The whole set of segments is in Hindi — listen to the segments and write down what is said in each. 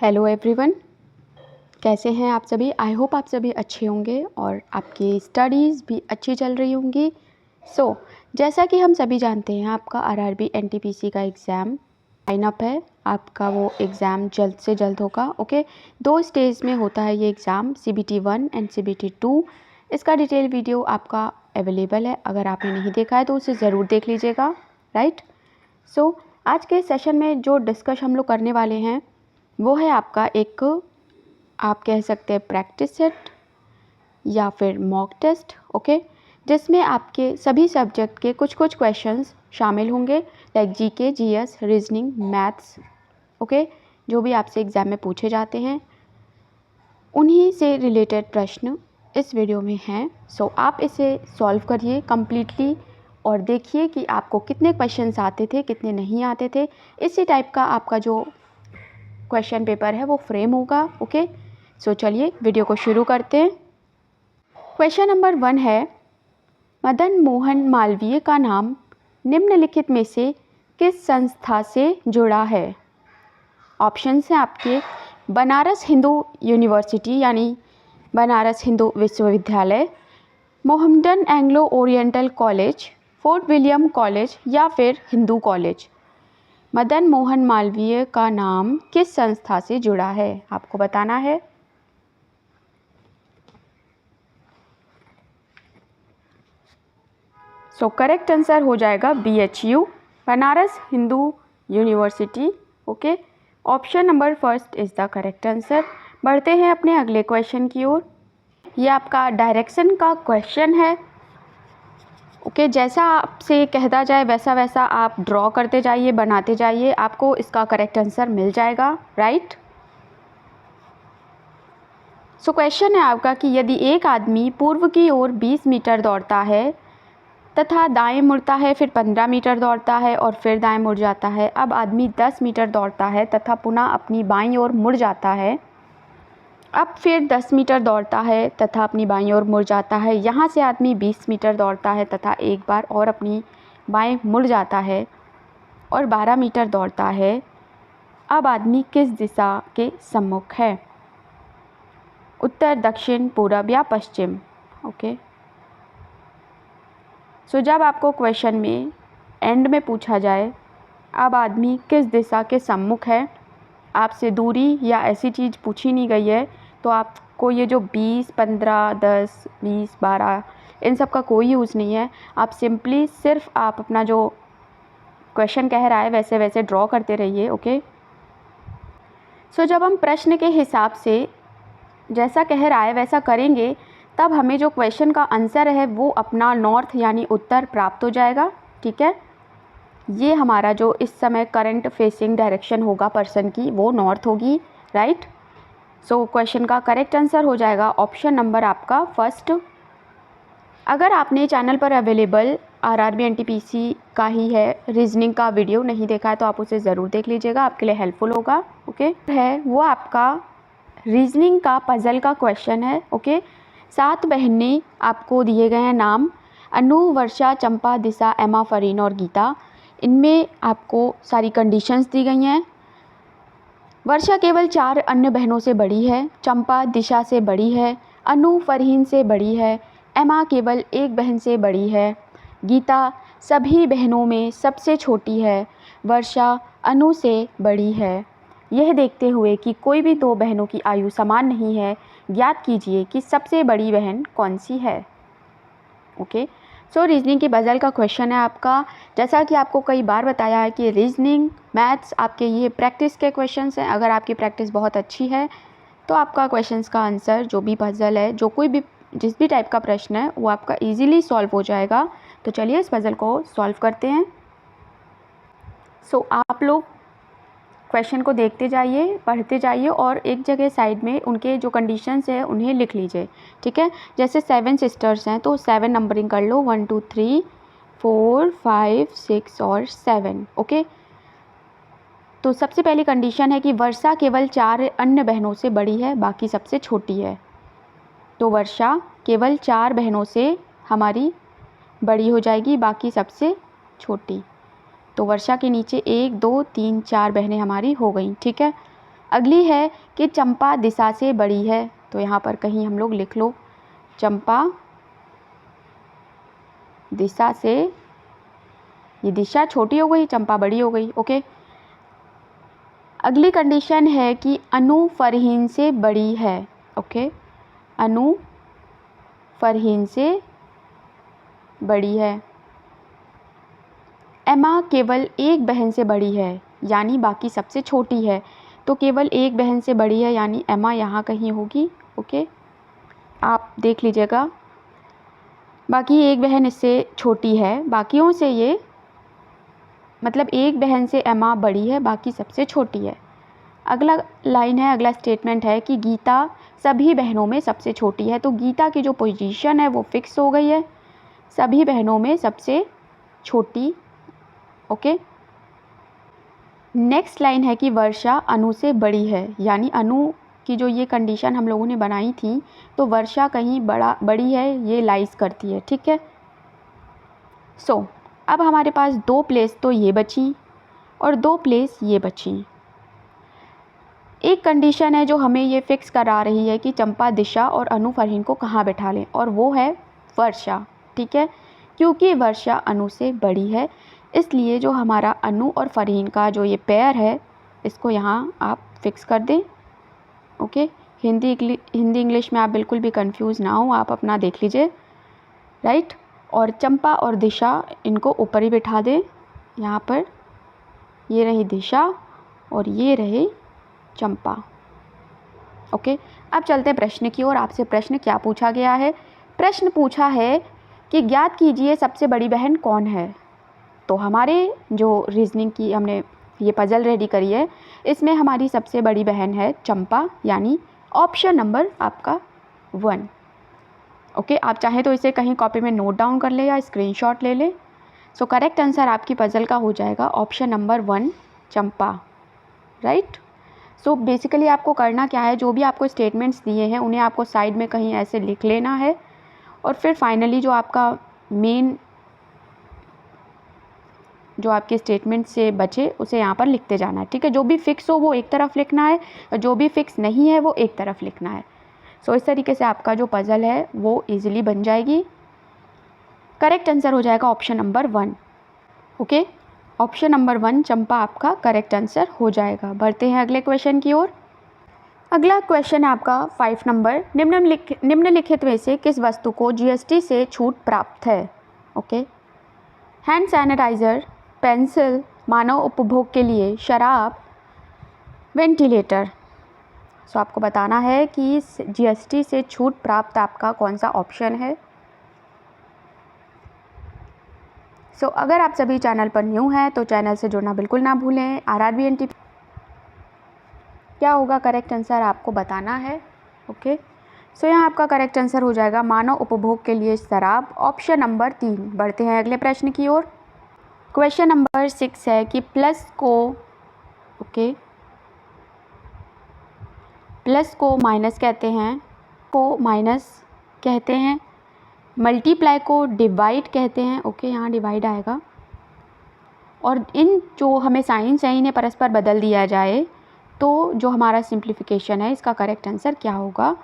हेलो एवरीवन, कैसे हैं आप सभी। आई होप आप सभी अच्छे होंगे और आपकी स्टडीज़ भी अच्छी चल रही होंगी। जैसा कि हम सभी जानते हैं, आपका आरआरबी एनटीपीसी का एग्ज़ाम लाइनअप है। आपका वो एग्ज़ाम जल्द से जल्द होगा। ओके, 2 स्टेज में होता है ये एग्ज़ाम, CBT 1 एंड CBT 2। इसका डिटेल वीडियो आपका अवेलेबल है, अगर आपने नहीं देखा है तो उसे ज़रूर देख लीजिएगा। राइट। आज के सेशन में जो डिस्कस हम लोग करने वाले हैं वो है आपका एक, आप कह सकते हैं प्रैक्टिस सेट या फिर मॉक टेस्ट। ओके, जिसमें आपके सभी सब्जेक्ट के कुछ कुछ क्वेश्चंस शामिल होंगे, like GK, GS, reasoning, maths. Okay, जो भी आपसे एग्ज़ाम में पूछे जाते हैं उन्हीं से रिलेटेड प्रश्न इस वीडियो में हैं। आप इसे सॉल्व करिए कम्प्लीटली और देखिए कि आपको कितने क्वेश्चंस आते थे, कितने नहीं आते थे। इसी टाइप का आपका जो क्वेश्चन पेपर है वो फ्रेम होगा। ओके, चलिए वीडियो को शुरू करते हैं। क्वेश्चन नंबर 1 है, मदन मोहन मालवीय का नाम निम्नलिखित में से किस संस्था से जुड़ा है। ऑप्शंस हैं आपके, बनारस हिंदू यूनिवर्सिटी यानी बनारस हिंदू विश्वविद्यालय, Mohammedan Anglo oriental college, fort William college या फिर हिंदू कॉलेज। मदन मोहन मालवीय का नाम किस संस्था से जुड़ा है, आपको बताना है। करेक्ट आंसर हो जाएगा BHU, Banaras Hindu university. Okay, option number first is the correct answer. बढ़ते हैं अपने अगले क्वेश्चन की ओर। ये आपका डायरेक्शन का क्वेश्चन है। ओके, जैसा आपसे कहता जाए वैसा वैसा आप ड्रॉ करते जाइए, बनाते जाइए, आपको इसका करेक्ट आंसर मिल जाएगा। राइट। क्वेश्चन है आपका कि यदि एक आदमी पूर्व की ओर 20 मीटर दौड़ता है तथा दाएं मुड़ता है, फिर 15 मीटर दौड़ता है और फिर दाएं मुड़ जाता है। अब आदमी 10 मीटर दौड़ता है तथा पुनः अपनी बाईं ओर मुड़ जाता है। अब फिर 10 मीटर दौड़ता है तथा अपनी बाईं ओर मुड़ जाता है। यहाँ से आदमी 20 मीटर दौड़ता है तथा एक बार और अपनी बाएं मुड़ जाता है और 12 मीटर दौड़ता है। अब आदमी किस दिशा के सम्मुख है, उत्तर, दक्षिण, पूरब या पश्चिम। ओके, जब आपको क्वेश्चन में एंड में पूछा जाए अब आदमी किस दिशा के सम्मुख है, आपसे दूरी या ऐसी चीज़ पूछी नहीं गई है, तो आपको ये जो 20, 15, 10, 20, 12 इन सब का कोई यूज़ नहीं है। आप सिंपली सिर्फ आप अपना जो क्वेश्चन कह रहा है वैसे वैसे ड्रॉ करते रहिए। ओके, जब हम प्रश्न के हिसाब से जैसा कह रहा है वैसा करेंगे तब हमें जो क्वेश्चन का आंसर है वो अपना नॉर्थ यानी उत्तर प्राप्त हो जाएगा। ठीक है, ये हमारा जो इस समय करंट फेसिंग डायरेक्शन होगा पर्सन की वो नॉर्थ होगी। राइट। क्वेश्चन का करेक्ट आंसर हो जाएगा ऑप्शन नंबर आपका फर्स्ट। अगर आपने चैनल पर अवेलेबल आरआरबी एनटीपीसी का ही है रीजनिंग का वीडियो नहीं देखा है तो आप उसे ज़रूर देख लीजिएगा, आपके लिए हेल्पफुल होगा। ओके, है वो आपका रीजनिंग का पज़ल का क्वेश्चन है। ओके, 7 बहनें आपको दिए गए हैं नाम, अनु, वर्षा, चंपा, दिशा, एमा, फरीन और गीता। इनमें आपको सारी कंडीशंस दी गई हैं। वर्षा केवल 4 अन्य बहनों से बड़ी है, चंपा दिशा से बड़ी है, अनु फरहीन से बड़ी है, एमा केवल एक बहन से बड़ी है, गीता सभी बहनों में सबसे छोटी है, वर्षा अनु से बड़ी है। यह देखते हुए कि कोई भी 2 बहनों की आयु समान नहीं है, ज्ञात कीजिए कि सबसे बड़ी बहन कौन सी है। ओके, रीजनिंग की पज़ल का क्वेश्चन है आपका। जैसा कि आपको कई बार बताया है कि रीजनिंग, मैथ्स आपके ये प्रैक्टिस के क्वेश्चंस हैं। अगर आपकी प्रैक्टिस बहुत अच्छी है तो आपका क्वेश्चंस का आंसर जो भी पज़ल है, जो कोई भी जिस भी टाइप का प्रश्न है वो आपका ईजीली सॉल्व हो जाएगा। तो चलिए इस पज़ल को सॉल्व करते हैं। आप लोग क्वेश्चन को देखते जाइए, पढ़ते जाइए और एक जगह साइड में उनके जो कंडीशंस है उन्हें लिख लीजिए। ठीक है, जैसे 7 सिस्टर्स हैं तो 7 नंबरिंग कर लो, 1 2 3 4 5 6 और 7। ओके, तो सबसे पहली कंडीशन है कि वर्षा केवल 4 अन्य बहनों से बड़ी है, बाकी सबसे छोटी है। तो वर्षा केवल 4 बहनों से हमारी बड़ी हो जाएगी, बाकी सबसे छोटी। तो वर्षा के नीचे 1 2 3 4 बहनें हमारी हो गई। ठीक है, अगली है कि चंपा दिशा से बड़ी है, तो यहाँ पर कहीं हम लोग लिख लो चंपा दिशा से, ये दिशा छोटी हो गई, चंपा बड़ी हो गई। ओके। अगली कंडीशन है कि अनु फरहीन से बड़ी है। ओके, अनु फरहीन से बड़ी है। एमा केवल एक बहन से बड़ी है, यानी बाकी सबसे छोटी है, तो केवल एक बहन से बड़ी है यानी एमा यहाँ कहीं होगी। ओके, आप देख लीजिएगा, बाकी एक बहन इससे छोटी है, बाकियों से ये मतलब एक बहन से एमा बड़ी है, बाकी सबसे छोटी है। अगला लाइन है, अगला स्टेटमेंट है कि गीता सभी बहनों में सबसे छोटी है, तो गीता की जो पोजीशन है वो फिक्स हो गई है, सभी बहनों में सबसे छोटी। ओके। नेक्स्ट लाइन है कि वर्षा अनु से बड़ी है, यानी अनु की जो ये कंडीशन हम लोगों ने बनाई थी, तो वर्षा कहीं बड़ी है, ये लाइज करती है। ठीक है। सो अब हमारे पास 2 प्लेस तो ये बची और 2 प्लेस ये बची। एक कंडीशन है जो हमें ये फिक्स करा रही है कि चंपा दिशा और अनु फरहीन को कहाँ बैठा लें, और वो है वर्षा। ठीक है, क्योंकि वर्षा अनु से बड़ी है, इसलिए जो हमारा अनु और फरहीन का जो ये पेयर है, इसको यहाँ आप फिक्स कर दें। ओके, हिंदी इंग्लिश में आप बिल्कुल भी कंफ्यूज ना हो, आप अपना देख लीजिए। राइट, और चंपा और दिशा इनको ऊपर ही बिठा दें, यहाँ पर ये रही दिशा और ये रहे चंपा। ओके, अब चलते हैं प्रश्न की ओर। आपसे प्रश्न क्या पूछा गया है? प्रश्न पूछा है कि ज्ञात कीजिए सबसे बड़ी बहन कौन है। तो हमारे जो रीजनिंग की हमने ये पजल रेडी करी है, इसमें हमारी सबसे बड़ी बहन है चंपा, यानी ऑप्शन नंबर आपका 1। ओके, आप चाहें तो इसे कहीं कॉपी में नोट डाउन कर ले या स्क्रीनशॉट ले ले। सो करेक्ट आंसर आपकी पजल का हो जाएगा ऑप्शन नंबर 1 चंपा। राइट। सो बेसिकली आपको करना क्या है, जो भी आपको स्टेटमेंट्स दिए हैं उन्हें आपको साइड में कहीं ऐसे लिख लेना है, और फिर फाइनली जो आपका मेन जो आपके स्टेटमेंट से बचे उसे यहाँ पर लिखते जाना है। ठीक है, जो भी फिक्स हो वो एक तरफ लिखना है, और जो भी फिक्स नहीं है वो एक तरफ लिखना है। सो इस तरीके से आपका जो पज़ल है वो इजीली बन जाएगी। करेक्ट आंसर हो जाएगा option number 1। Okay, option number 1 चंपा आपका करेक्ट आंसर हो जाएगा। बढ़ते हैं अगले क्वेश्चन की ओर। अगला क्वेश्चन है आपका 5 नंबर। निम्नलिखित में से किस वस्तु को जीएसटी से छूट प्राप्त है? ओके, हैंड सैनिटाइज़र, पेंसिल, मानव उपभोग के लिए शराब, वेंटिलेटर। सो आपको बताना है कि जीएसटी से छूट प्राप्त आपका कौन सा ऑप्शन है। सो अगर आप सभी चैनल पर न्यू हैं तो चैनल से जुड़ना बिल्कुल ना भूलें। RRBNT क्या होगा करेक्ट आंसर आपको बताना है। ओके, सो यहाँ आपका करेक्ट आंसर हो जाएगा मानव उपभोग के लिए शराब, ऑप्शन नंबर 3। बढ़ते हैं अगले प्रश्न की ओर। क्वेश्चन नंबर 6 है कि प्लस को माइनस कहते हैं, मल्टीप्लाई को डिवाइड कहते हैं। ओके, यहाँ डिवाइड आएगा, और इन जो हमें साइंस है इन्हें परस्पर बदल दिया जाए तो जो हमारा सिंप्लीफिकेशन है इसका करेक्ट आंसर क्या होगा?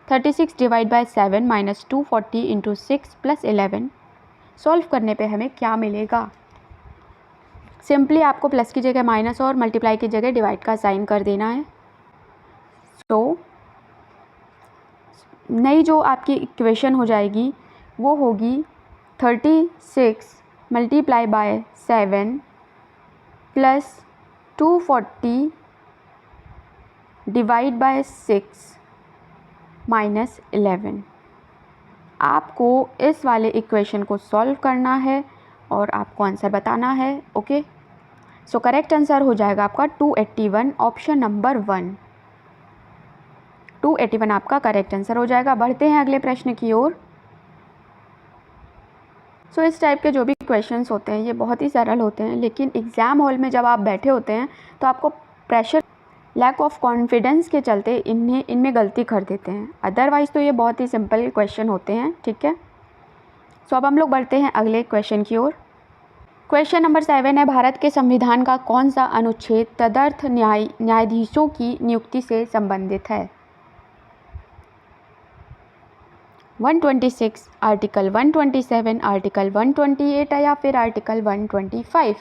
36 divide by 7 minus 240 into 6 plus 11। Solve करने पे हमें क्या मिलेगा? सिंपली आपको प्लस की जगह माइनस और मल्टीप्लाई की जगह डिवाइड का साइन कर देना है। तो नई जो आपकी इक्वेशन हो जाएगी वो होगी 36 multiply by 7 plus 240 divide by 6 minus 11। आपको इस वाले इक्वेशन को सॉल्व करना है और आपको आंसर बताना है। ओके, सो करेक्ट आंसर हो जाएगा आपका 281, ऑप्शन नंबर 1। 281 आपका करेक्ट आंसर हो जाएगा। बढ़ते हैं अगले प्रश्न की ओर। सो इस टाइप के जो भी क्वेश्चंस होते हैं ये बहुत ही सरल होते हैं, लेकिन एग्ज़ाम हॉल में जब आप बैठे होते हैं तो आपको प्रेशर, लैक ऑफ कॉन्फिडेंस के चलते इनमें गलती कर देते हैं। अदरवाइज़ तो ये बहुत ही सिंपल क्वेश्चन होते हैं। ठीक है, सो अब हम लोग बढ़ते हैं अगले क्वेश्चन की ओर। क्वेश्चन नंबर 7 है, भारत के संविधान का कौन सा अनुच्छेद तदर्थ न्यायाधीशों की नियुक्ति से संबंधित है? 126, आर्टिकल 127, आर्टिकल 128 या फिर आर्टिकल 125?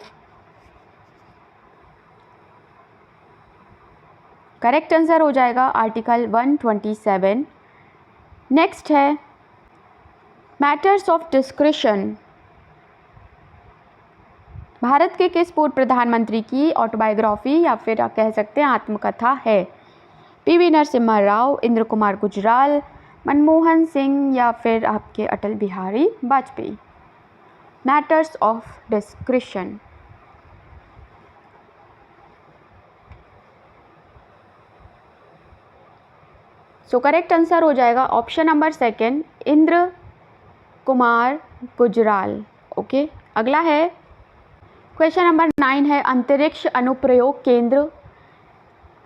करेक्ट आंसर हो जाएगा आर्टिकल 127। नेक्स्ट है मैटर्स ऑफ डिस्क्रिशन। भारत के किस पूर्व प्रधानमंत्री की ऑटोबायोग्राफी या फिर आप कह सकते हैं आत्मकथा है? पीवी नरसिम्हा राव, इंद्र कुमार गुजराल, मनमोहन सिंह या फिर आपके Atal Bihari Vajpayee? Matters of discretion. So correct answer हो जाएगा option number 2, Inder Kumar Gujral. Okay, अगला है क्वेश्चन नंबर 9 है, अंतरिक्ष अनुप्रयोग केंद्र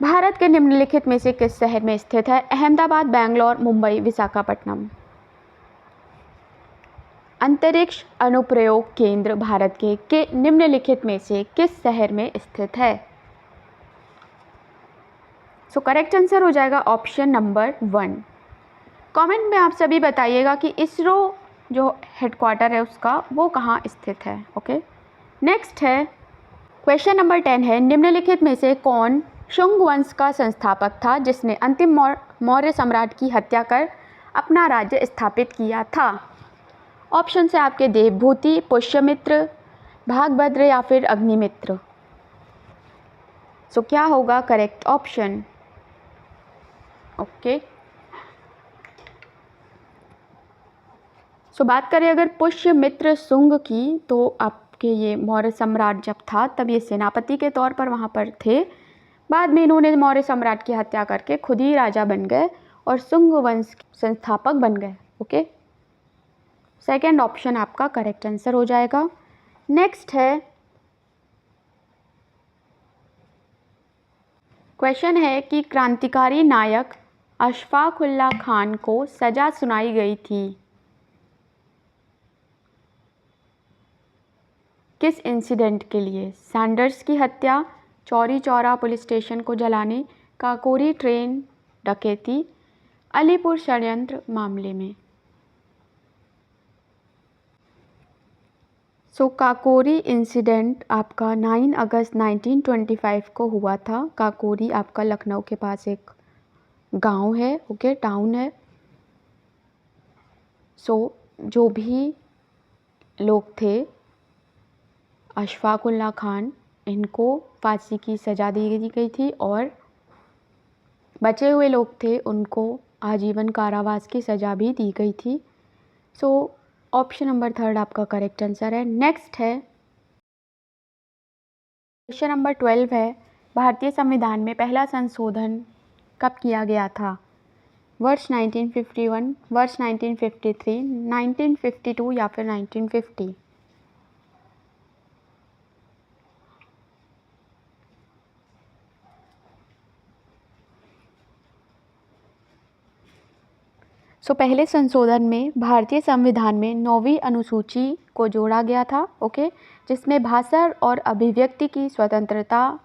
भारत के निम्नलिखित में से किस शहर में स्थित है? अहमदाबाद, बेंगलोर, मुंबई, विशाखापट्टनम? अंतरिक्ष अनुप्रयोग केंद्र भारत के निम्नलिखित में से किस शहर में स्थित है? सो करेक्ट आंसर हो जाएगा ऑप्शन नंबर 1। कमेंट में आप सभी बताइएगा कि इसरो जो हेडक्वार्टर है उसका वो कहाँ स्थित है। ओके, नेक्स्ट है क्वेश्चन नंबर 10 है, निम्नलिखित में से कौन शुंग वंश का संस्थापक था जिसने अंतिम मौर्य सम्राट की हत्या कर अपना राज्य स्थापित किया था? ऑप्शन है आपके देवभूति, पुष्यमित्र, भागभद्र या फिर अग्निमित्र? सो क्या होगा करेक्ट ऑप्शन? ओके, सो बात करें अगर पुष्यमित्र शुंग की, तो आपके ये मौर्य सम्राट जब था तब ये सेनापति के तौर पर वहाँ पर थे। बाद में इन्होंने मौर्य सम्राट की हत्या करके खुद ही राजा बन गए और शुंग वंश संस्थापक बन गए। ओके, सेकंड ऑप्शन आपका करेक्ट आंसर हो जाएगा। नेक्स्ट है क्वेश्चन है कि क्रांतिकारी नायक अशफाक उल्लाह खान को सजा सुनाई गई थी किस इंसिडेंट के लिए? सैंडर्स की हत्या, चौरी चौरा पुलिस स्टेशन को जलाने, काकोरी ट्रेन डकैती, अलीपुर षड्यंत्र मामले में? सो काकोरी इंसिडेंट आपका 9 अगस्त 1925 को हुआ था। काकोरी आपका लखनऊ के पास एक गांव है, ओके, टाउन है। सो जो भी लोग थे अशफाक उल्लाह खान, इनको फांसी की सज़ा दी गई थी और बचे हुए लोग थे उनको आजीवन कारावास की सज़ा भी दी गई थी। सो ऑप्शन नंबर 3 आपका करेक्ट आंसर है। नेक्स्ट है क्वेश्चन नंबर 12 है, भारतीय संविधान में पहला संशोधन कब किया गया था? वर्ष 1951, वर्ष 1953, 1952 या फिर 1950? सो पहले संशोधन में भारतीय संविधान में 9वीं अनुसूची को जोड़ा गया था, ओके, जिसमें भाषा और अभिव्यक्ति की स्वतंत्रता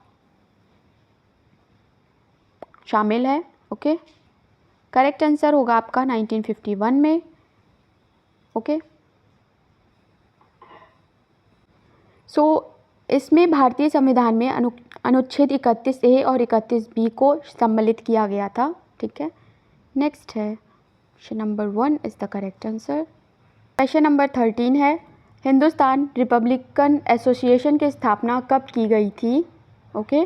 शामिल है। ओके, करेक्ट आंसर होगा आपका 1951 में। ओके, सो इसमें भारतीय संविधान में अनुच्छेद 31A और 31B को सम्मिलित किया गया था। ठीक है, नेक्स्ट है option number 1 is the correct answer. Question number 13 है, हिंदुस्तान रिपब्लिकन एसोसिएशन की स्थापना कब की गई थी? ओके,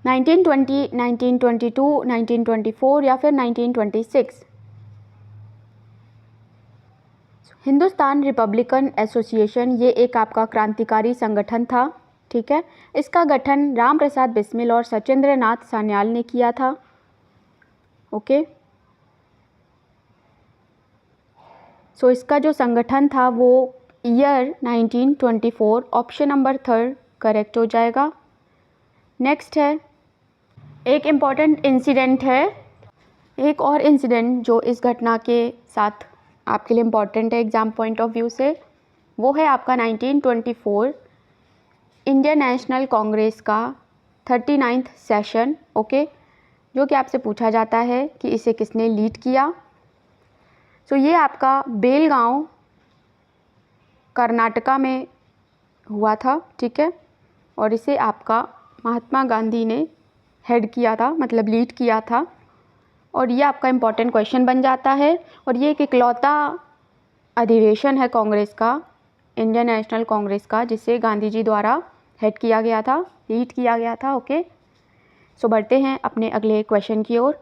1920, 1922, 1924 या फिर 1926? हिंदुस्तान रिपब्लिकन एसोसिएशन ये एक आपका क्रांतिकारी संगठन था। ठीक है, इसका गठन राम प्रसाद बिस्मिल और सचिंद्र नाथ सान्याल ने किया था। ओके, सो इसका जो संगठन था वो ईयर 1924, ऑप्शन नंबर 3 करेक्ट हो जाएगा। नेक्स्ट है एक इम्पॉर्टेंट इंसिडेंट है, एक और इंसिडेंट जो इस घटना के साथ आपके लिए इम्पॉर्टेंट है एग्ज़ाम पॉइंट ऑफ व्यू से। वो है आपका 1924 इंडियन नेशनल कांग्रेस का 39वां सेशन, ओके, जो कि आपसे पूछा जाता है कि इसे किसने लीड किया। सो ये आपका बेलगांव कर्नाटका में हुआ था, ठीक है, और इसे आपका महात्मा गांधी ने हेड किया था, मतलब लीड किया था। और ये आपका इम्पॉर्टेंट क्वेश्चन बन जाता है। और ये एक इकलौता अधिवेशन है कांग्रेस का, इंडियन नेशनल कांग्रेस का, जिसे गांधी जी द्वारा हेड किया गया था, लीड किया गया था, ओके। सो बढ़ते हैं अपने अगले क्वेश्चन की ओर।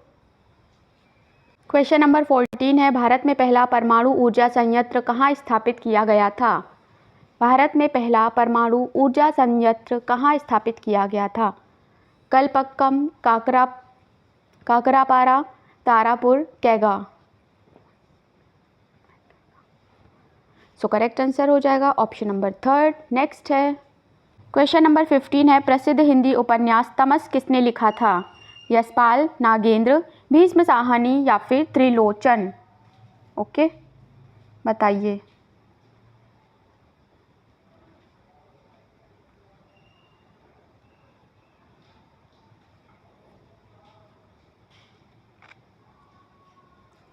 क्वेश्चन नंबर 14 है, भारत में पहला परमाणु ऊर्जा संयंत्र कहाँ स्थापित किया गया था? भारत में पहला परमाणु ऊर्जा संयंत्र कहाँ स्थापित किया गया था? कलपक्कम, काकरापारा, तारापुर, कैगा। सो करेक्ट आंसर हो जाएगा ऑप्शन नंबर 3। नेक्स्ट है क्वेश्चन नंबर 15 है, प्रसिद्ध हिंदी उपन्यास तमस किसने लिखा था? यशपाल, नागेंद्र, भीष्म साहनी या फिर त्रिलोचन, ओके, बताइए।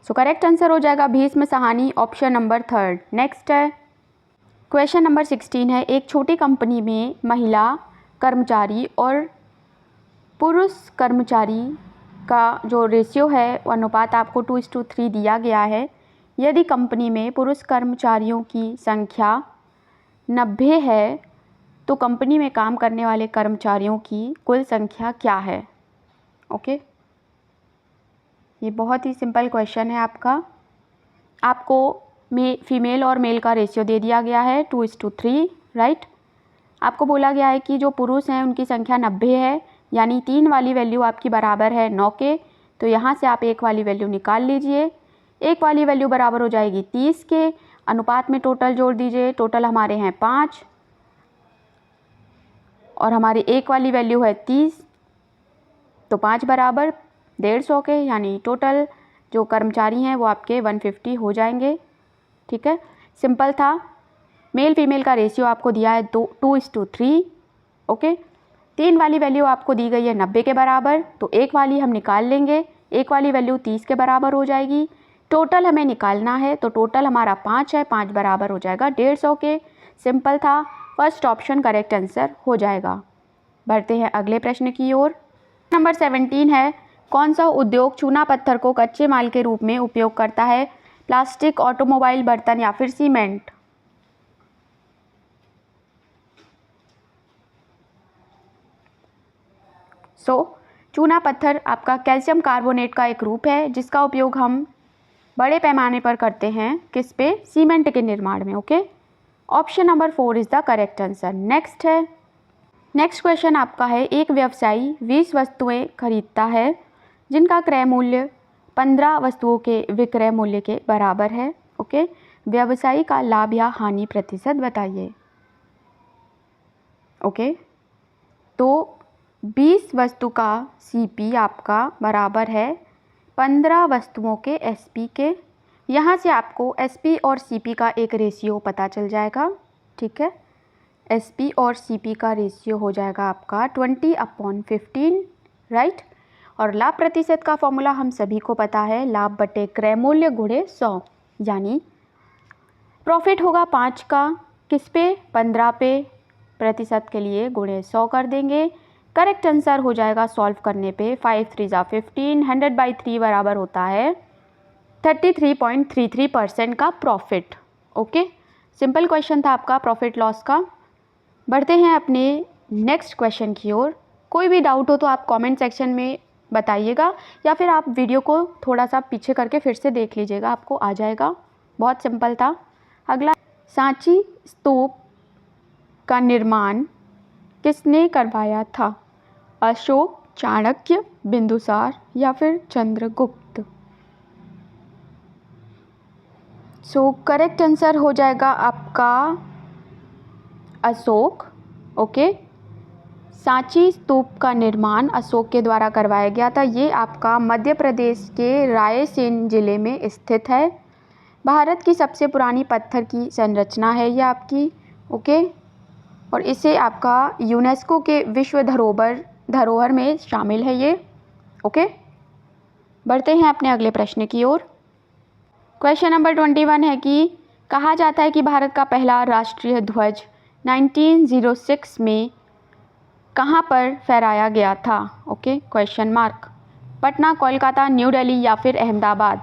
सो करेक्ट आंसर हो जाएगा Bhishma Sahni, option number 3। Next है क्वेश्चन नंबर 16 है, एक छोटी कंपनी में महिला कर्मचारी और पुरुष कर्मचारी का जो रेशियो है, अनुपात आपको 2:3 दिया गया है। यदि कंपनी में पुरुष कर्मचारियों की संख्या 90 है तो कंपनी में काम करने वाले कर्मचारियों की कुल संख्या क्या है? ओके, ये बहुत ही सिंपल क्वेश्चन है आपका। आपको फीमेल और मेल का रेशियो दे दिया गया है 2:3, राइट। आपको बोला गया है कि जो पुरुष हैं उनकी संख्या 90 है, यानी 3 वाली वैल्यू आपकी बराबर है 9 के, तो यहाँ से आप 1 वाली वैल्यू निकाल लीजिए। 1 वाली वैल्यू बराबर हो जाएगी 30 के, अनुपात में टोटल जोड़ दीजिए, टोटल हमारे हैं 5 और हमारी 1 वाली वैल्यू है 30, तो 5 बराबर 150 के, यानी टोटल जो कर्मचारी हैं वो आपके 150 हो जाएंगे, ठीक है। सिंपल था। मेल फीमेल का रेशियो आपको दिया है 2:3, ओके। 3 वाली वैल्यू आपको दी गई है 90 के बराबर, तो 1 वाली हम निकाल लेंगे, 1 वाली वैल्यू 30 के बराबर हो जाएगी। टोटल हमें निकालना है, तो टोटल हमारा 5 है, 5 बराबर हो जाएगा 150 के। सिंपल था, फर्स्ट ऑप्शन करेक्ट आंसर हो जाएगा। बढ़ते हैं अगले प्रश्न की ओर। नंबर 17 है, कौन सा उद्योग चूना पत्थर को कच्चे माल के रूप में उपयोग करता है? प्लास्टिक, ऑटोमोबाइल, बर्तन या फिर सीमेंट? चूना पत्थर आपका कैल्शियम कार्बोनेट का एक रूप है जिसका उपयोग हम बड़े पैमाने पर करते हैं, किस पे? सीमेंट के निर्माण में, okay. Option number 4 is the correct answer. Next है, नेक्स्ट क्वेश्चन आपका है, एक व्यवसायी 20 वस्तुएं खरीदता है जिनका क्रय मूल्य 15 वस्तुओं के विक्रय मूल्य के बराबर है, ओके। व्यवसायी का लाभ या हानि प्रतिशत बताइए, ओके। तो 20 वस्तु का सीपी आपका बराबर है 15 वस्तुओं के एसपी के। यहाँ से आपको एसपी और सीपी का एक रेशियो पता चल जाएगा, ठीक है। एसपी और सीपी का रेशियो हो जाएगा आपका 20/15, राइट। और लाभ प्रतिशत का फॉर्मूला हम सभी को पता है, लाभ बटे क्रय मूल्य गुणे 100, यानी प्रॉफिट होगा 5 का, किस पे? 15 पे, प्रतिशत के लिए गुणे 100 कर देंगे। करेक्ट आंसर हो जाएगा सॉल्व करने पे 5 3 जा 15, 100/3 बराबर होता है 33.33% का प्रॉफिट, ओके। सिंपल क्वेश्चन था आपका प्रॉफिट लॉस का। बढ़ते हैं अपने नेक्स्ट क्वेश्चन की ओर। कोई भी डाउट हो तो आप कमेंट सेक्शन में बताइएगा या फिर आप वीडियो को थोड़ा सा पीछे करके फिर से देख लीजिएगा, आपको आ जाएगा। बहुत सिंपल था। अगला, सांची स्तूप का निर्माण किसने करवाया था? अशोक, चाणक्य, बिंदुसार या फिर चंद्रगुप्त? सो करेक्ट आंसर हो जाएगा आपका अशोक, ओके। सांची स्तूप का निर्माण अशोक के द्वारा करवाया गया था। ये आपका मध्य प्रदेश के रायसेन जिले में स्थित है। भारत की सबसे पुरानी पत्थर की संरचना है ये आपकी, ओके, और इसे आपका यूनेस्को के विश्व धरोहर में शामिल है ये, ओके। बढ़ते हैं अपने अगले प्रश्न की ओर। क्वेश्चन नंबर 21 है कि कहा जाता है कि भारत का पहला राष्ट्रीय ध्वज 1906 में कहाँ पर फहराया गया था, okay, question mark. Patna, Kolkata, new Delhi या फिर अहमदाबाद,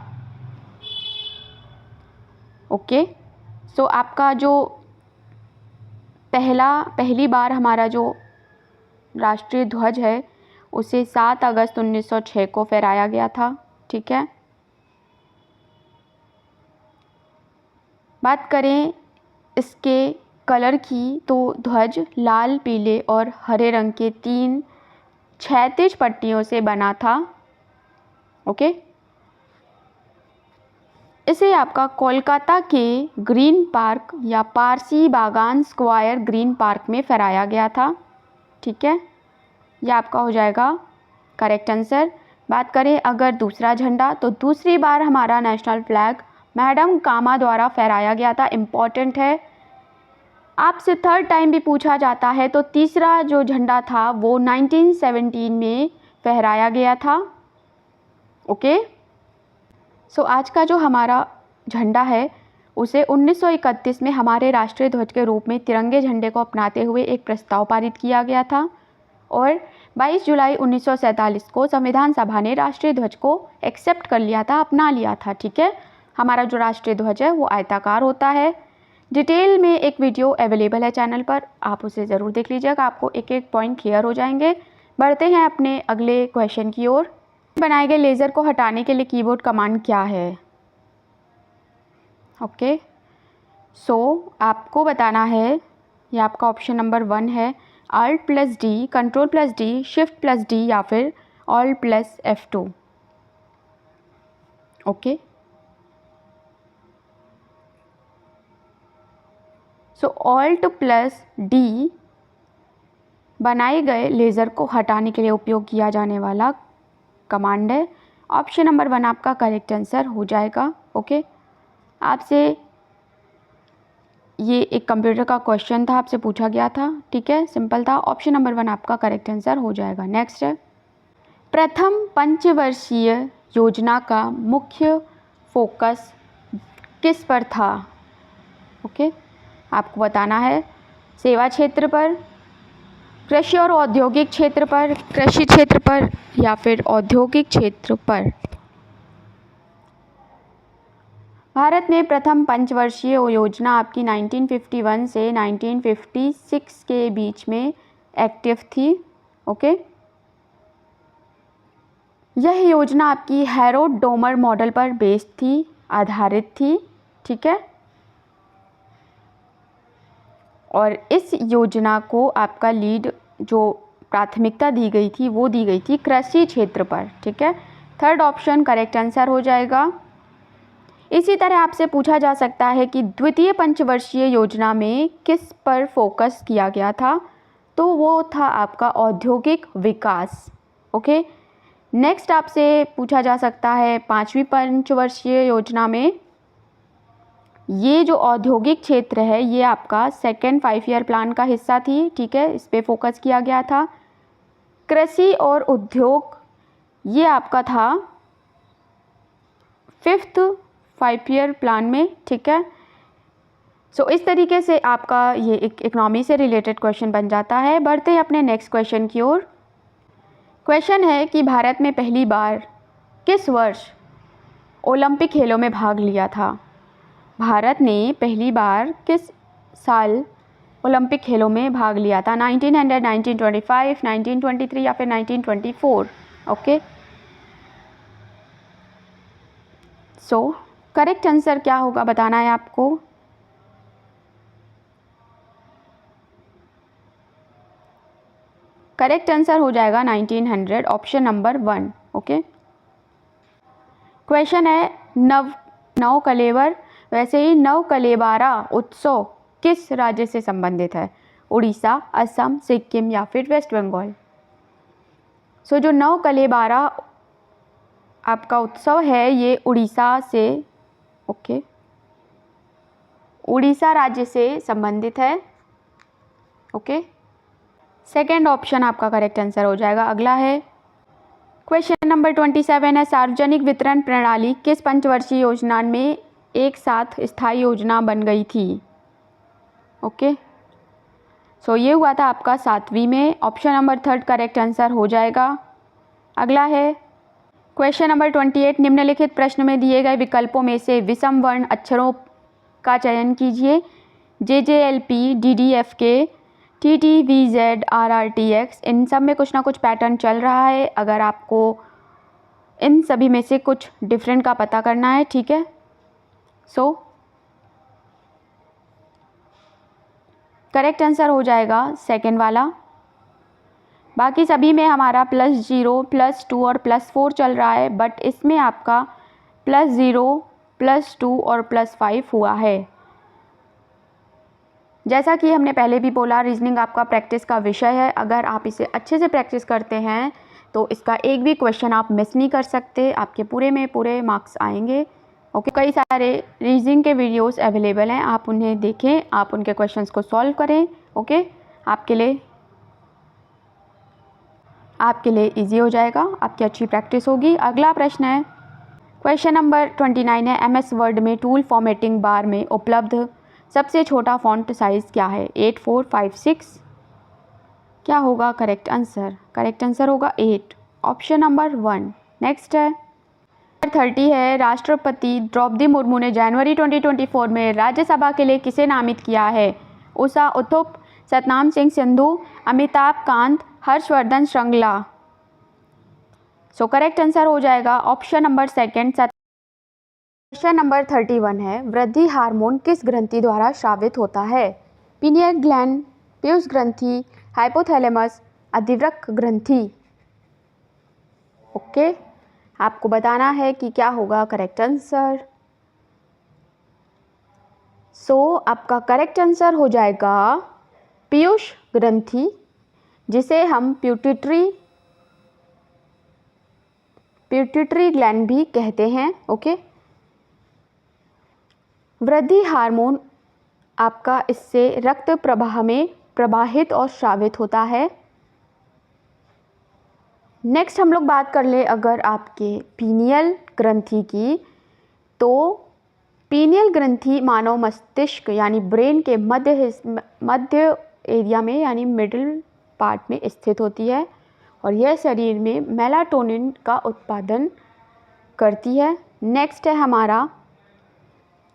ओके। सो आपका जो पहली बार हमारा जो राष्ट्रीय ध्वज है उसे 7 अगस्त 1906 को फहराया गया था, ठीक है। बात करें इसके कलर की तो ध्वज लाल, पीले और हरे रंग के 3 क्षैतिज पट्टियों से बना था, ओके। इसे आपका कोलकाता के ग्रीन पार्क या पारसी बागान स्क्वायर ग्रीन पार्क में फहराया गया था, ठीक है। यह आपका हो जाएगा करेक्ट आंसर। बात करें अगर दूसरा झंडा, तो दूसरी बार हमारा नेशनल फ्लैग मैडम कामा द्वारा फहराया गया था, इम्पॉर्टेंट है। आपसे थर्ड टाइम भी पूछा जाता है तो तीसरा जो झंडा था वो 1917 में फहराया गया था, ओके। सो आज का जो हमारा झंडा है उसे 1931 में हमारे राष्ट्रीय ध्वज के रूप में तिरंगे झंडे को अपनाते हुए एक प्रस्ताव पारित किया गया था और 22 जुलाई 1947 को संविधान सभा ने राष्ट्रीय ध्वज को एक्सेप्ट कर लिया था, अपना लिया था, ठीक है। हमारा जो राष्ट्रीय ध्वज है वो आयताकार होता है। डिटेल में एक वीडियो अवेलेबल है चैनल पर, आप उसे ज़रूर देख लीजिएगा, आपको एक एक पॉइंट क्लियर हो जाएंगे। बढ़ते हैं अपने अगले क्वेश्चन की ओर। बनाए गए लेज़र को हटाने के लिए कीबोर्ड कमांड क्या है, ओके। सो आपको बताना है, ये आपका ऑप्शन नंबर 1 है Alt+D, Ctrl+D, Shift+D या फिर Alt+F2, ओके। सो Alt+D बनाए गए लेज़र को हटाने के लिए उपयोग किया जाने वाला कमांड है। ऑप्शन नंबर 1 आपका करेक्ट आंसर हो जाएगा, ओके। आपसे ये एक कंप्यूटर का क्वेश्चन था, आपसे पूछा गया था, ठीक है, सिंपल था। ऑप्शन नंबर 1 आपका करेक्ट आंसर हो जाएगा। नेक्स्ट है, प्रथम पंचवर्षीय योजना का मुख्य फोकस किस पर था, ओके। आपको बताना है सेवा क्षेत्र पर, कृषि और औद्योगिक क्षेत्र पर, कृषि क्षेत्र पर या फिर औद्योगिक क्षेत्र पर। भारत में प्रथम पंचवर्षीय योजना आपकी 1951 से 1956 के बीच में एक्टिव थी, ओके। यह योजना आपकी हैरोल्ड डोमर मॉडल पर बेस्ड थी, आधारित थी, ठीक है। और इस योजना को आपका लीड जो प्राथमिकता दी गई थी वो दी गई थी कृषि क्षेत्र पर, ठीक है। थर्ड ऑप्शन करेक्ट आंसर हो जाएगा। इसी तरह आपसे पूछा जा सकता है कि द्वितीय पंचवर्षीय योजना में किस पर फोकस किया गया था, तो वो था आपका औद्योगिक विकास, ओके। नेक्स्ट आपसे पूछा जा सकता है पांचवी पंचवर्षीय योजना में ये जो औद्योगिक क्षेत्र है ये आपका सेकेंड 5 ईयर प्लान का हिस्सा थी, ठीक है, इस पे फोकस किया गया था। कृषि और उद्योग ये आपका था 5th 5 ईयर प्लान में, ठीक है। सो इस तरीके से आपका ये एक इकोनॉमी से रिलेटेड क्वेश्चन बन जाता है। बढ़ते हैं अपने नेक्स्ट क्वेश्चन की ओर। क्वेश्चन है कि भारत में पहली बार किस वर्ष ओलंपिक खेलों में भाग लिया था। भारत ने पहली बार किस साल ओलंपिक खेलों में भाग लिया था, 1900, 1925, 1923 या फिर 1924, ओके। सो करेक्ट आंसर क्या होगा बताना है आपको। करेक्ट आंसर हो जाएगा 1900, ऑप्शन नंबर 1, ओके। क्वेश्चन है नव कलेवर, वैसे ही नव कलेबारा उत्सव किस राज्य से संबंधित है, उड़ीसा, असम, सिक्किम या फिर वेस्ट बंगाल। सो जो नव कलेबारा आपका उत्सव है ये उड़ीसा से, ओके, उड़ीसा राज्य से संबंधित है। ओके, सेकेंड ऑप्शन आपका करेक्ट आंसर हो जाएगा। अगला है क्वेश्चन नंबर 27 है, सार्वजनिक वितरण प्रणाली किस पंचवर्षीय योजना में एक साथ स्थायी योजना बन गई थी? ओके, सो ये हुआ था आपका 7वीं में। ऑप्शन नंबर 3 करेक्ट आंसर हो जाएगा। अगला है क्वेश्चन नंबर 28, निम्नलिखित प्रश्न में दिए गए विकल्पों में से विषम वर्ण अक्षरों का चयन कीजिए। JJLP, DDFK, TTVZ, RRTX, इन सब में कुछ ना कुछ पैटर्न चल रहा है। अगर आपको इन सभी में से कुछ डिफरेंट का पता करना है, ठीक है, सो करेक्ट आंसर हो जाएगा सेकेंड वाला। बाकी सभी में हमारा +0, +2 और +4 चल रहा है, बट इसमें आपका +0, +2 और +5 हुआ है। जैसा कि हमने पहले भी बोला, रीजनिंग आपका प्रैक्टिस का विषय है। अगर आप इसे अच्छे से प्रैक्टिस करते हैं तो इसका एक भी क्वेश्चन आप मिस नहीं कर सकते, आपके पूरे में पूरे मार्क्स आएंगे। ओके, कई सारे रीजनिंग के वीडियोस अवेलेबल हैं, आप उन्हें देखें, आप उनके क्वेश्चंस को सॉल्व करें। ओके, आपके लिए इजी हो जाएगा, आपकी अच्छी प्रैक्टिस होगी। अगला प्रश्न है क्वेश्चन नंबर 29 है, MS वर्ड में टूल फॉर्मेटिंग बार में उपलब्ध सबसे छोटा फॉन्ट साइज़ क्या है? 8, 4, 5, 6। क्या होगा करेक्ट आंसर? करेक्ट आंसर होगा 8, ऑप्शन नंबर 1। नेक्स्ट है 30 है, राष्ट्रपति द्रौपदी मुर्मू ने जनवरी 2024 में राज्यसभा के लिए किसे नामित किया है? Usha Uthup, Satnam Singh Sandhu, Amitabh Kant, Harshvardhan Shringla. So correct answer हो जाएगा ऑप्शन नंबर 2। क्वेश्चन नंबर 31 है, वृद्धि हार्मोन किस ग्रंथि द्वारा स्रावित होता है? पीनियल ग्लैंड, पीयूष ग्रंथि, हाइपोथैलेमस, अधिवृक्क ग्रंथि। ओके, आपको बताना है कि क्या होगा करेक्ट आंसर। सो आपका करेक्ट आंसर हो जाएगा पीयूष ग्रंथि, जिसे हम पिट्यूटरी ग्लैंड भी कहते हैं। ओके, वृद्धि हार्मोन आपका इससे रक्त प्रवाह में प्रवाहित और स्रावित होता है। नेक्स्ट हम लोग बात कर ले अगर आपके पीनियल ग्रंथि की, तो पीनियल ग्रंथि मानव मस्तिष्क यानी ब्रेन के मध्य एरिया में यानी मिडिल पार्ट में स्थित होती है और यह शरीर में मेलाटोनिन का उत्पादन करती है। नेक्स्ट है हमारा,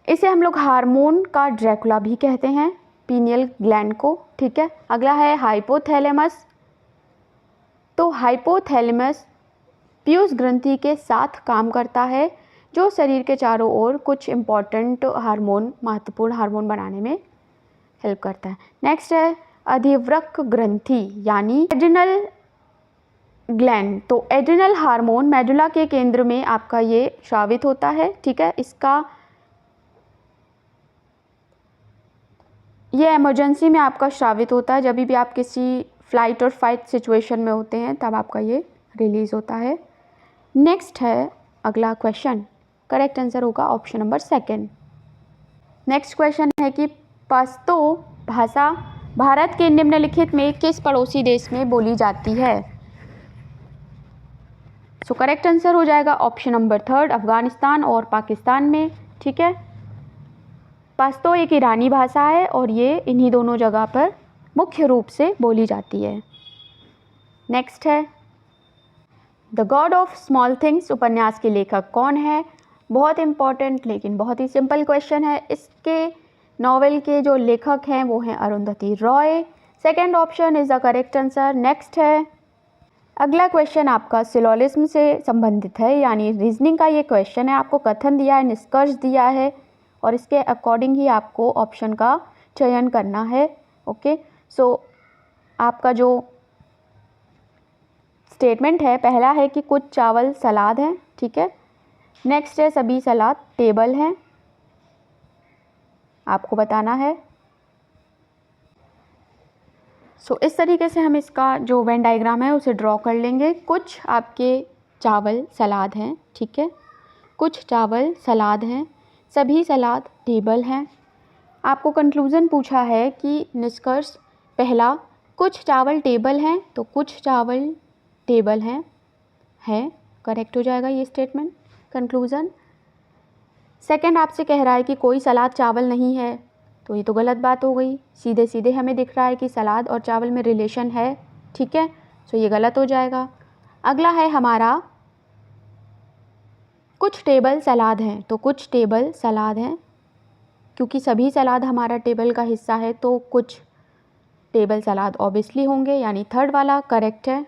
इसे हम लोग हार्मोन का ड्रैकुला भी कहते हैं, पीनियल ग्लैंड को। ठीक है, अगला है हाइपोथैलेमस। तो हाइपोथैलेमस पीयूष ग्रंथि के साथ काम करता है, जो शरीर के चारों ओर कुछ इम्पॉर्टेंट हार्मोन, महत्वपूर्ण हार्मोन बनाने में हेल्प करता है। नेक्स्ट है अधिवृक्क ग्रंथि यानी एड्रिनल ग्लैंड। तो एड्रिनल हार्मोन मेडुला के केंद्र में आपका ये स्रावित होता है। ठीक है, ये इमरजेंसी में आपका स्रावित होता है, जब भी आप किसी फ्लाइट और फाइट सिचुएशन में होते हैं तब आपका ये रिलीज होता है। नेक्स्ट है अगला क्वेश्चन, करेक्ट आंसर होगा ऑप्शन नंबर 2। नेक्स्ट क्वेश्चन है कि पश्तो भाषा भारत के निम्नलिखित में किस पड़ोसी देश में बोली जाती है? सो करेक्ट आंसर हो जाएगा ऑप्शन नंबर 3, अफगानिस्तान और पाकिस्तान में। ठीक है, पश्तो एक ईरानी भाषा है और ये इन्हीं दोनों जगह पर मुख्य रूप से बोली जाती है। नेक्स्ट है the God of small things उपन्यास के लेखक कौन है? बहुत इंपॉर्टेंट लेकिन बहुत ही सिंपल क्वेश्चन है। इसके नॉवेल के जो लेखक हैं वो हैं Arundhati Roy. Second option is the correct answer. Next है अगला क्वेश्चन आपका सिलोजिज्म से संबंधित है, यानी रीजनिंग का ये क्वेश्चन है। आपको कथन दिया है, निष्कर्ष दिया है और इसके अकॉर्डिंग ही आपको ऑप्शन का चयन करना है। ओके, सो आपका जो स्टेटमेंट है, पहला है कि कुछ चावल सलाद हैं। ठीक है, नेक्स्ट है सभी सलाद टेबल हैं, आपको बताना है। सो इस तरीके से हम इसका जो वेन डायग्राम है उसे ड्रॉ कर लेंगे। कुछ आपके चावल सलाद हैं, ठीक है, कुछ चावल सलाद हैं, सभी सलाद टेबल हैं। आपको कंक्लूज़न पूछा है कि निष्कर्ष पहला, कुछ चावल टेबल हैं तो कुछ चावल टेबल हैं, है करेक्ट हो जाएगा ये स्टेटमेंट कंक्लूज़न। सेकंड आपसे कह रहा है कि कोई सलाद चावल नहीं है, तो ये तो गलत बात हो गई। सीधे सीधे हमें दिख रहा है कि सलाद और चावल में रिलेशन है, ठीक है, तो ये गलत हो जाएगा। अगला है हमारा, कुछ टेबल सलाद हैं, तो कुछ टेबल सलाद हैं, क्योंकि सभी सलाद हमारा टेबल का हिस्सा है तो कुछ टेबल सलाद ऑब्वियसली होंगे, यानी थर्ड वाला करेक्ट है।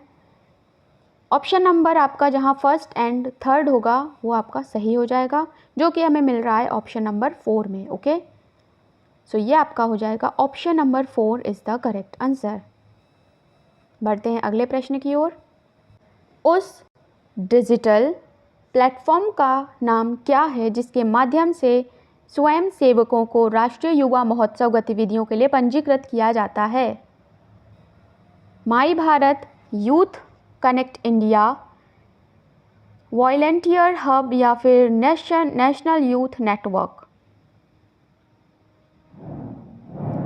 ऑप्शन नंबर आपका जहाँ फर्स्ट एंड थर्ड होगा वो आपका सही हो जाएगा, जो कि हमें मिल रहा है ऑप्शन नंबर 4 में। ओके, सो ये आपका हो जाएगा option number 4 is the correct answer. बढ़ते हैं अगले प्रश्न की ओर। उस डिजिटल प्लेटफॉर्म का नाम क्या है जिसके माध्यम से स्वयं सेवकों को राष्ट्रीय युवा महोत्सव गतिविधियों के लिए पंजीकृत किया जाता है? My Bharat, youth connect India, volunteer hub या फिर national youth network.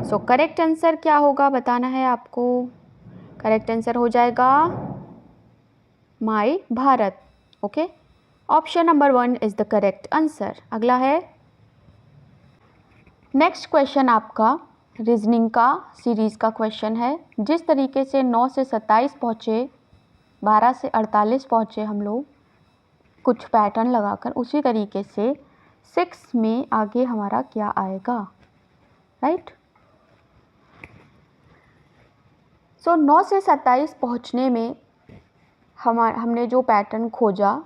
So correct answer क्या होगा बताना है आपको। करेक्ट आंसर हो जाएगा my Bharat. Okay, option number 1 is the correct answer. अगला है नेक्स्ट क्वेश्चन, आपका रीजनिंग का सीरीज़ का क्वेश्चन है। जिस तरीके से 9 से 27 पहुँचे, 12 से 48 पहुँचे हम लोग कुछ पैटर्न लगाकर, उसी तरीके से 6 में आगे हमारा क्या आएगा, राइट। सो 9 से 27 पहुँचने में हमने जो पैटर्न खोजा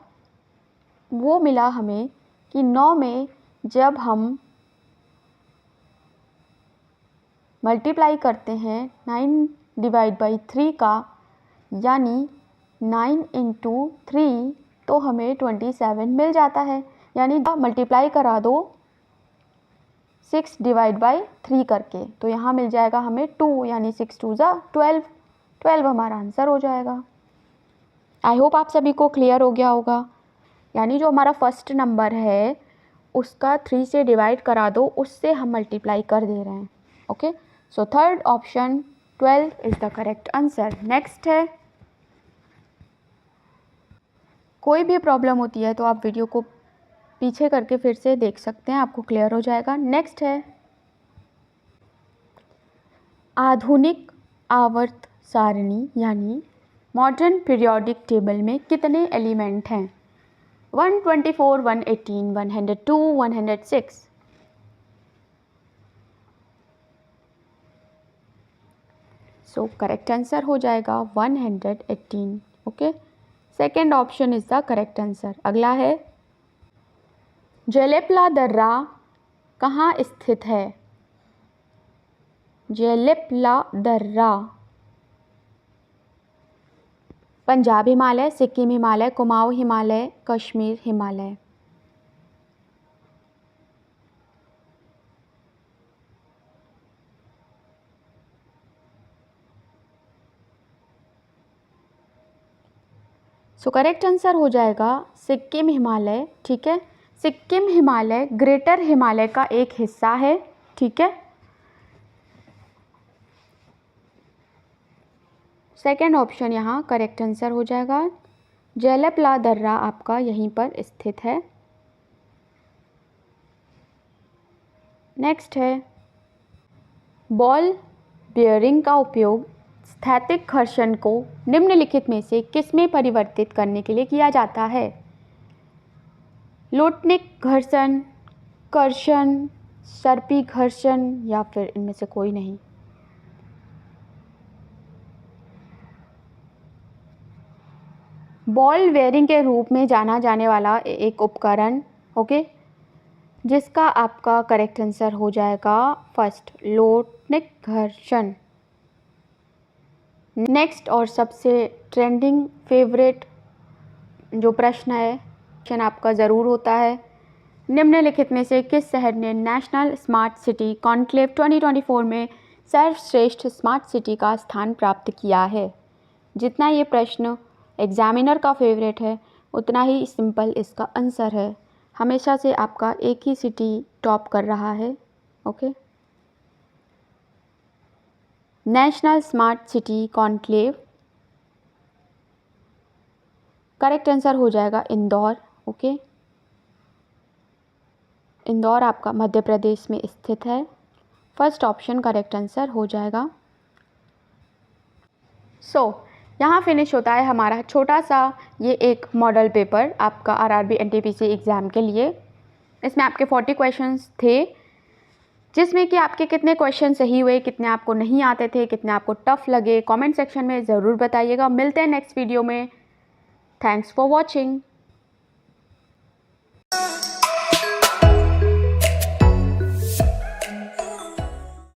वो मिला हमें कि 9 में जब हम मल्टीप्लाई करते हैं 9 डिवाइड बाई 3 का, यानी 9 इंटू 3, तो हमें 27 मिल जाता है। यानी मल्टीप्लाई करा दो 6 डिवाइड बाई 3 करके, तो यहाँ मिल जाएगा हमें 2, यानी 6 2 ज़ा 12 हमारा आंसर हो जाएगा। आई होप आप सभी को क्लियर हो गया होगा। यानी जो हमारा फर्स्ट नंबर है उसका 3 से डिवाइड करा दो, उससे हम मल्टीप्लाई कर दे रहे हैं। Okay, so third option 12 is the correct answer. Next है, कोई भी प्रॉब्लम होती है तो आप वीडियो को पीछे करके फिर से देख सकते हैं, आपको क्लियर हो जाएगा। नेक्स्ट है, आधुनिक आवर्त सारणी यानी मॉडर्न पीरियोडिक टेबल में कितने एलिमेंट हैं? 124, 118, 102, 106। सो करेक्ट आंसर हो जाएगा 118। Okay, second option is the correct answer. अगला है, जेलेपला दर्रा कहाँ स्थित है? जेलेपला दर्रा पंजाब हिमालय, सिक्किम हिमालय, कुमाऊं हिमालय, कश्मीर हिमालय। सो करेक्ट आंसर हो जाएगा सिक्किम हिमालय। ठीक है, सिक्किम हिमालय ग्रेटर हिमालय का एक हिस्सा है। ठीक है, सेकेंड ऑप्शन यहाँ करेक्ट आंसर हो जाएगा। जेलेपला दर्रा आपका यहीं पर स्थित है। नेक्स्ट है, बॉल बेयरिंग का उपयोग स्थैतिक घर्षण को निम्नलिखित में से किसमें परिवर्तित करने के लिए किया जाता है? लोटनिक घर्षण, कर्षण, सर्पी घर्षण या फिर इनमें से कोई नहीं। बॉल बेयरिंग के रूप में जाना जाने वाला एक उपकरण, ओके, जिसका आपका करेक्ट आंसर हो जाएगा फर्स्ट, लोटनिक घर्षण। नेक्स्ट और सबसे ट्रेंडिंग फेवरेट जो प्रश्न है, क्वेश्चन आपका ज़रूर होता है, निम्नलिखित में से किस शहर ने नेशनल स्मार्ट सिटी कॉन्क्लेव 2024 में सर्वश्रेष्ठ स्मार्ट सिटी का स्थान प्राप्त किया है? जितना ये प्रश्न एग्जामिनर का फेवरेट है उतना ही सिंपल इसका आंसर है। हमेशा से आपका एक ही सिटी टॉप कर रहा है। Okay, national smart city conclave, correct answer हो जाएगा इंदौर। ओके, इंदौर आपका मध्य प्रदेश में स्थित है। फर्स्ट ऑप्शन करेक्ट आंसर हो जाएगा। यहाँ फिनिश होता है हमारा छोटा सा ये एक मॉडल पेपर आपका आरआरबी एनटीपीसी एग्ज़ाम के लिए। इसमें आपके 40 क्वेश्चंस थे, जिसमें कि आपके कितने क्वेश्चन सही हुए, कितने आपको नहीं आते थे, कितने आपको टफ़ लगे, कमेंट सेक्शन में ज़रूर बताइएगा। मिलते हैं नेक्स्ट वीडियो में। Thanks for watching.